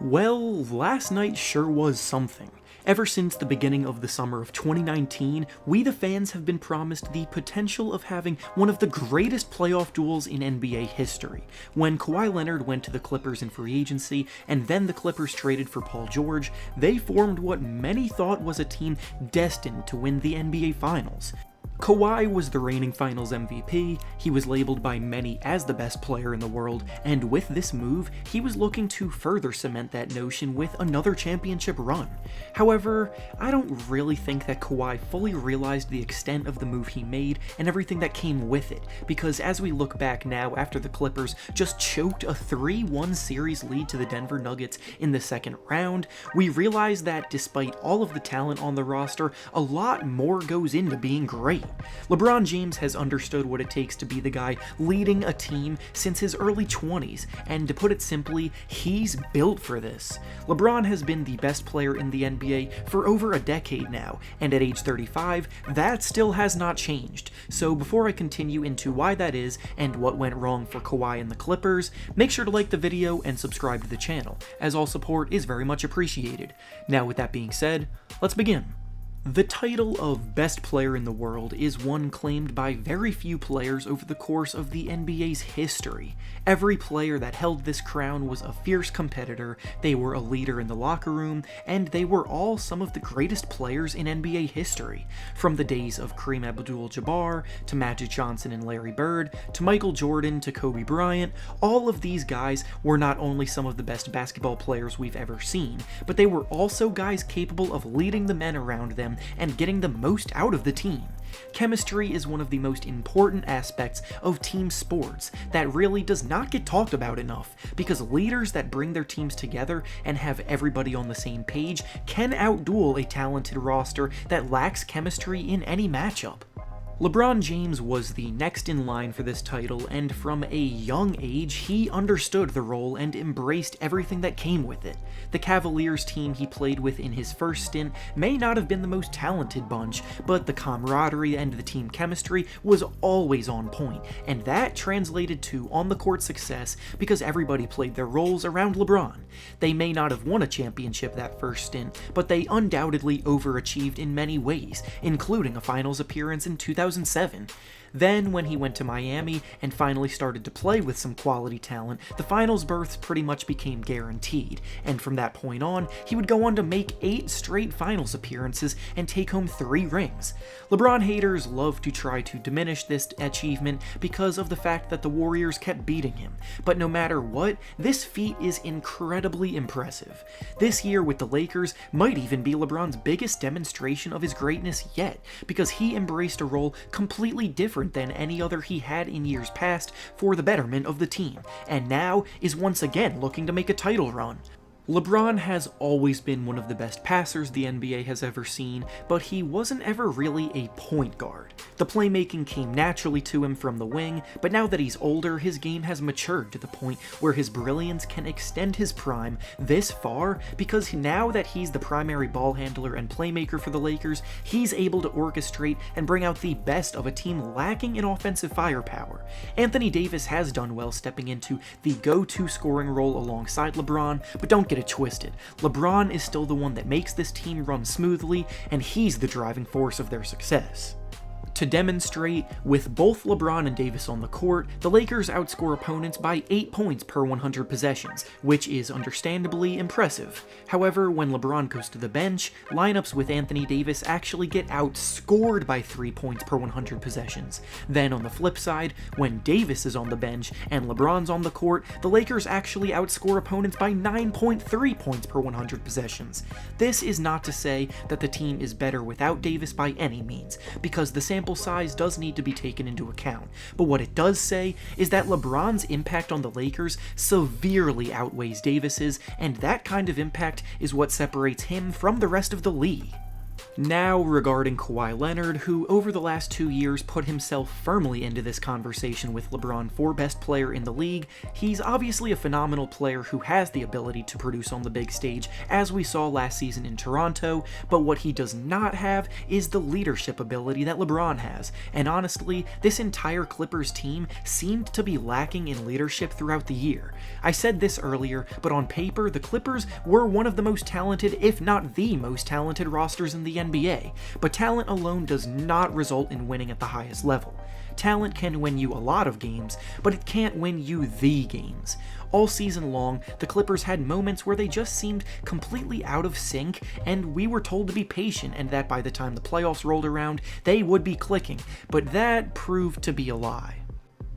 Well, last night sure was something. Ever since the beginning of the summer of 2019, we the fans have been promised the potential of having one of the greatest playoff duels in NBA history. When Kawhi Leonard went to the Clippers in free agency, and then the Clippers traded for Paul George, they formed what many thought was a team destined to win the NBA Finals. Kawhi was the reigning Finals MVP, he was labeled by many as the best player in the world, and with this move, he was looking to further cement that notion with another championship run. However, I don't really think that Kawhi fully realized the extent of the move he made and everything that came with it, because as we look back now after the Clippers just choked a 3-1 series lead to the Denver Nuggets in the second round, we realize that despite all of the talent on the roster, a lot more goes into being great. LeBron James has understood what it takes to be the guy leading a team since his early 20s, and to put it simply, he's built for this. LeBron has been the best player in the NBA for over a decade now, and at age 35, that still has not changed. So before I continue into why that is and what went wrong for Kawhi and the Clippers, make sure to like the video and subscribe to the channel, as all support is very much appreciated. Now with that being said, let's begin. The title of Best Player in the World is one claimed by very few players over the course of the NBA's history. Every player that held this crown was a fierce competitor, they were a leader in the locker room, and they were all some of the greatest players in NBA history. From the days of Kareem Abdul-Jabbar, to Magic Johnson and Larry Bird, to Michael Jordan, to Kobe Bryant, all of these guys were not only some of the best basketball players we've ever seen, but they were also guys capable of leading the men around them and getting the most out of the team. Chemistry is one of the most important aspects of team sports that really does not get talked about enough, because leaders that bring their teams together and have everybody on the same page can outduel a talented roster that lacks chemistry in any matchup. LeBron James was the next in line for this title, and from a young age, he understood the role and embraced everything that came with it. The Cavaliers team he played with in his first stint may not have been the most talented bunch, but the camaraderie and the team chemistry was always on point, and that translated to on-the-court success because everybody played their roles around LeBron. They may not have won a championship that first stint, but they undoubtedly overachieved in many ways, including a finals appearance in 2007. Then, when he went to Miami and finally started to play with some quality talent, the finals berths pretty much became guaranteed, and from that point on, he would go on to make 8 straight finals appearances and take home 3 rings. LeBron haters love to try to diminish this achievement because of the fact that the Warriors kept beating him, but no matter what, this feat is incredibly impressive. This year with the Lakers might even be LeBron's biggest demonstration of his greatness yet, because he embraced a role completely different than any other he had in years past for the betterment of the team, and now is once again looking to make a title run. LeBron has always been one of the best passers the NBA has ever seen, but he wasn't ever really a point guard. The playmaking came naturally to him from the wing, but now that he's older, his game has matured to the point where his brilliance can extend his prime this far, because now that he's the primary ball handler and playmaker for the Lakers, he's able to orchestrate and bring out the best of a team lacking in offensive firepower. Anthony Davis has done well stepping into the go-to scoring role alongside LeBron, but don't get it twisted. LeBron is still the one that makes this team run smoothly, and he's the driving force of their success. To demonstrate, with both LeBron and Davis on the court, the Lakers outscore opponents by 8 points per 100 possessions, which is understandably impressive. However, when LeBron goes to the bench, lineups with Anthony Davis actually get outscored by 3 points per 100 possessions. Then on the flip side, when Davis is on the bench and LeBron's on the court, the Lakers actually outscore opponents by 9.3 points per 100 possessions. This is not to say that the team is better without Davis by any means, because the sample size does need to be taken into account, but what it does say is that LeBron's impact on the Lakers severely outweighs Davis's, and that kind of impact is what separates him from the rest of the league. Now, regarding Kawhi Leonard, who over the last 2 years put himself firmly into this conversation with LeBron for best player in the league, he's obviously a phenomenal player who has the ability to produce on the big stage, as we saw last season in Toronto, but what he does not have is the leadership ability that LeBron has, and honestly, this entire Clippers team seemed to be lacking in leadership throughout the year. I said this earlier, but on paper, the Clippers were one of the most talented, if not the most talented rosters in the NBA, but talent alone does not result in winning at the highest level. Talent can win you a lot of games, but it can't win you the games. All season long, the Clippers had moments where they just seemed completely out of sync, and we were told to be patient and that by the time the playoffs rolled around, they would be clicking, but that proved to be a lie.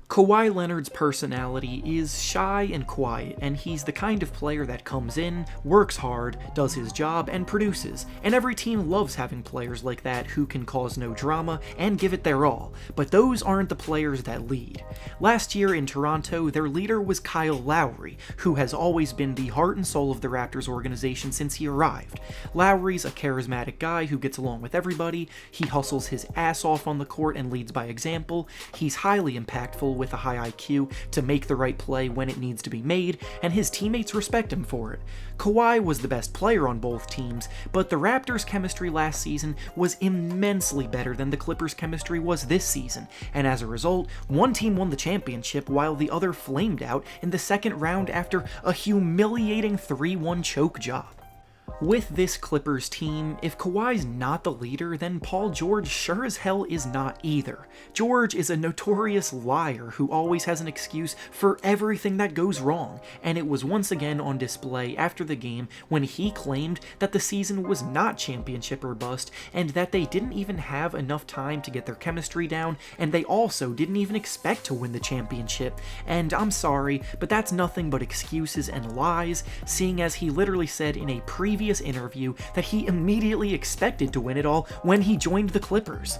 Kawhi Leonard's personality is shy and quiet, and he's the kind of player that comes in, works hard, does his job, and produces, and every team loves having players like that who can cause no drama and give it their all, but those aren't the players that lead. Last year in Toronto, their leader was Kyle Lowry, who has always been the heart and soul of the Raptors organization since he arrived. Lowry's a charismatic guy who gets along with everybody, he hustles his ass off on the court and leads by example, he's highly impactful with a high IQ to make the right play when it needs to be made, and his teammates respect him for it. Kawhi was the best player on both teams, but the Raptors' chemistry last season was immensely better than the Clippers' chemistry was this season, and as a result, one team won the championship while the other flamed out in the second round after a humiliating 3-1 choke job. With this Clippers team, if Kawhi's not the leader, then Paul George sure as hell is not either. George is a notorious liar who always has an excuse for everything that goes wrong, and it was once again on display after the game when he claimed that the season was not championship or bust, and that they didn't even have enough time to get their chemistry down, and they also didn't even expect to win the championship. And I'm sorry, but that's nothing but excuses and lies, seeing as he literally said in a previous interview that he immediately expected to win it all when he joined the Clippers.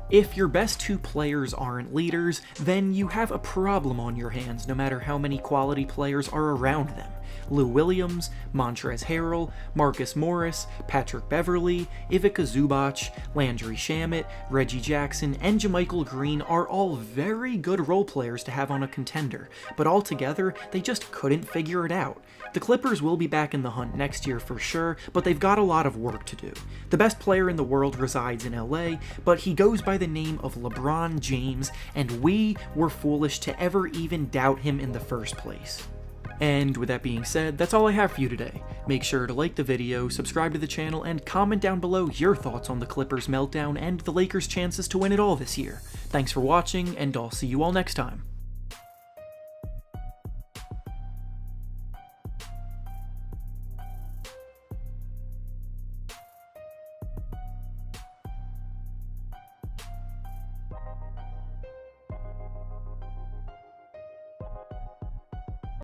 If your best two players aren't leaders, then you have a problem on your hands no matter how many quality players are around them. Lou Williams, Montrezl Harrell, Marcus Morris, Patrick Beverley, Ivica Zubac, Landry Shamet, Reggie Jackson, and JaMychal Green are all very good role players to have on a contender, but altogether, they just couldn't figure it out. The Clippers will be back in the hunt next year for sure, but they've got a lot of work to do. The best player in the world resides in LA, but he goes by the name of LeBron James, and we were foolish to ever even doubt him in the first place. And with that being said, that's all I have for you today. Make sure to like the video, subscribe to the channel, and comment down below your thoughts on the Clippers meltdown and the Lakers' chances to win it all this year. Thanks for watching, and I'll see you all next time.